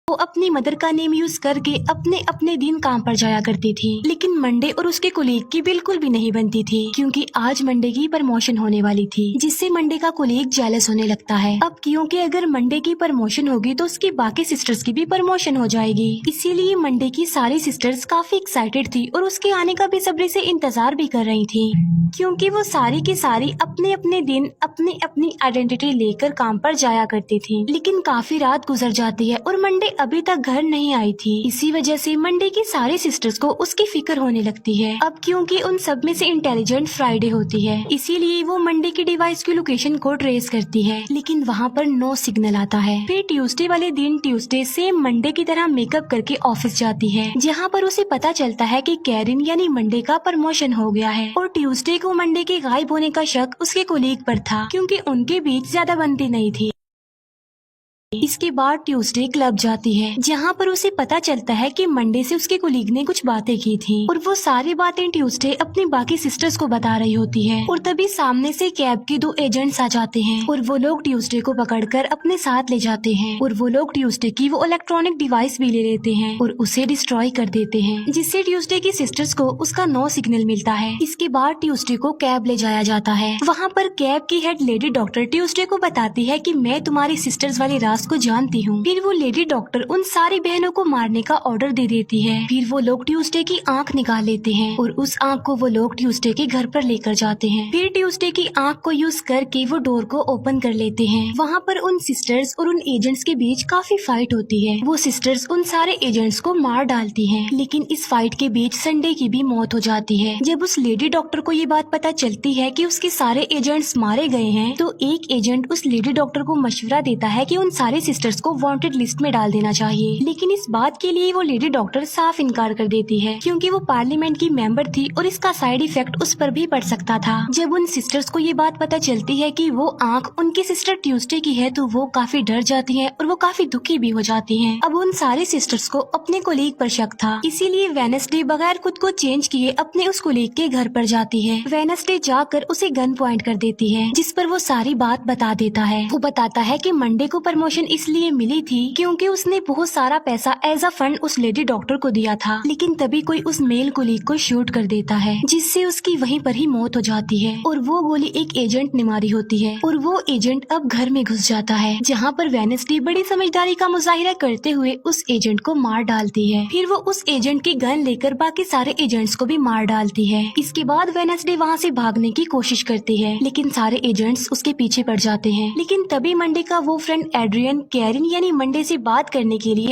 वो अपनी मदर का नेम यूज करके अपने अपने दिन काम पर जाया करती थी, लेकिन मंडे और उसके कोलीग की बिल्कुल भी नहीं बनती थी, क्योंकि आज मंडे की प्रमोशन होने वाली थी, जिससे मंडे का कोलीग जेलस होने लगता है। अब क्योंकि अगर मंडे की प्रमोशन होगी तो उसकी बाकी सिस्टर्स की भी प्रमोशन हो जाएगी, इसीलिए मंडे की सारी सिस्टर्स काफी एक्साइटेड थी और उसके आने का बेसब्री से इंतजार भी कर रही थी, क्योंकि वो सारी की सारी अपने अपने दिन अपनी अपनी आइडेंटिटी लेकर काम पर जाया करती थी। लेकिन काफी रात गुजर जाती है और मंडे अभी तक घर नहीं आई थी। इसी वजह से मंडे की सारी सिस्टर्स को उसकी फिक्र होने लगती है। अब क्योंकि उन सब में से इंटेलिजेंट फ्राइडे होती है, इसीलिए वो मंडे की डिवाइस की लोकेशन को ट्रेस करती है, लेकिन वहाँ पर नो सिग्नल आता है। फिर ट्यूसडे वाले दिन ट्यूसडे सेम मंडे की तरह मेकअप करके ऑफिस जाती है, जहाँ पर उसे पता चलता है कि कैरिन यानी मंडे का प्रमोशन हो गया है। और ट्यूसडे को मंडे के गायब होने का शक उसके कोलीग पर था, क्योंकि उनके बीच ज्यादा बनती नहीं थी। इसके बाद ट्यूसडे क्लब जाती है, जहाँ पर उसे पता चलता है कि मंडे से उसके कोलीग ने कुछ बातें की थी, और वो सारी बातें ट्यूसडे अपनी बाकी सिस्टर्स को बता रही होती है। और तभी सामने से कैब के 2 एजेंट्स आ जाते हैं और वो लोग ट्यूसडे को पकड़कर अपने साथ ले जाते हैं, और वो लोग ट्यूसडे की वो इलेक्ट्रॉनिक डिवाइस भी ले लेते हैं और उसे डिस्ट्रॉय कर देते हैं, जिससे ट्यूसडे की सिस्टर्स को उसका नो सिग्नल मिलता है। इसके बाद ट्यूसडे को कैब ले जाया जाता है। वहाँ पर कैब की हेड लेडी डॉक्टर ट्यूसडे को बताती है कि मैं तुम्हारी सिस्टर्स वाली राज को जानती हूँ। फिर वो लेडी डॉक्टर उन सारी बहनों को मारने का ऑर्डर दे देती है। फिर वो लोग ट्यूसडे की आंख निकाल लेते हैं और उस आंख को वो लोग ट्यूसडे के घर पर लेकर जाते हैं। फिर ट्यूसडे की आंख को यूज करके वो डोर को ओपन कर लेते हैं। वहाँ पर उन सिस्टर्स और उन एजेंट्स के बीच काफी फाइट होती है। वो सिस्टर्स उन सारे एजेंट्स को मार डालती है, लेकिन इस फाइट के बीच संडे की भी मौत हो जाती है। जब उस लेडी डॉक्टर को ये बात पता चलती है कि उसके सारे एजेंट्स मारे गए हैं, तो एक एजेंट उस लेडी डॉक्टर को मशवरा देता है कि उन सारे सिस्टर्स को वांटेड लिस्ट में डाल देना चाहिए। लेकिन इस बात के लिए वो लेडी डॉक्टर साफ इनकार कर देती है, क्योंकि वो पार्लियामेंट की मेंबर थी और इसका साइड इफेक्ट उस पर भी पड़ सकता था। जब उन सिस्टर्स को ये बात पता चलती है कि वो आंख उनकी सिस्टर ट्यूसडे की है, तो वो काफी डर जाती हैं और वो काफी दुखी भी हो जाती हैं। अब उन सारे सिस्टर्स को अपने कोलीग पर शक था, इसीलिए वेडनेसडे बगैर खुद को चेंज किए अपने उस कोलीग के घर पर जाती है। वेडनेसडे जाकर उसे गन पॉइंट कर देती है, जिस पर वो सारी बात बता देता है। वो बताता है कि मंडे को प्रमोशन इसलिए मिली थी क्योंकि उसने बहुत सारा पैसा एज अ फंड उस लेडी डॉक्टर को दिया था, लेकिन तभी कोई उस मेल कोलीग को शूट कर देता है, जिससे उसकी वहीं पर ही मौत हो जाती है। और वो गोली एक एजेंट ने मारी होती है, और वो एजेंट अब घर में घुस जाता है, जहाँ पर वेडनेसडे बड़ी समझदारी का मुजाहिरा करते हुए उस एजेंट को मार डालती है। फिर वो उस एजेंट की गन लेकर बाकी सारे एजेंट्स को भी मार डालती है। इसके बाद वेडनेसडे वहाँ से भागने की कोशिश करती है, लेकिन सारे एजेंट्स उसके पीछे पड़ जाते हैं। लेकिन तभी मंडे का वो फ्रेंड एड्रियन कैरिन यानी मंडे से बात करने के लिए